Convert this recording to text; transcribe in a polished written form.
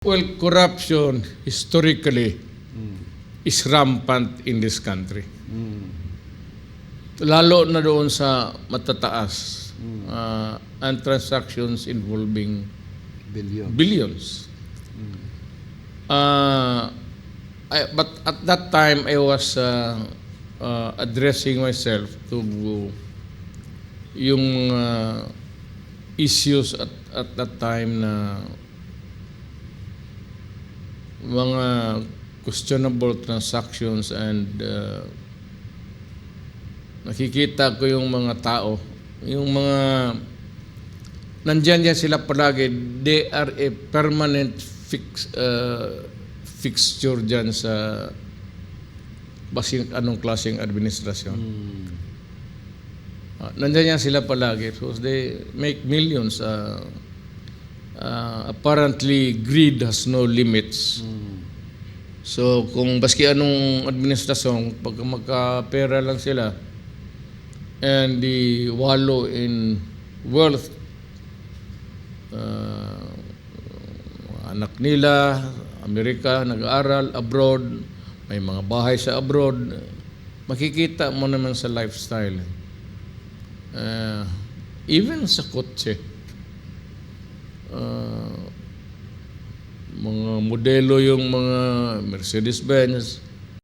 Well, corruption historically is rampant in this country. Lalo na doon sa matataas and transactions involving billions. But at that time, I was addressing myself to yung issues at that time na mga questionable transactions and nakikita ko yung mga tao, yung mga nandyan sila palagi, they are a permanent fixture dyan sa basing anong klaseng administrasyon. Nandyan sila palagi. So they make millions. Apparently, greed has no limits. So, kung baski anong administrasyon, pag magkapera lang sila and the wallow in wealth, anak nila, Amerika, nag-aaral, abroad, may mga bahay sa abroad, makikita mo naman sa lifestyle. Even sa kotse, mga modelo yung mga Mercedes-Benz,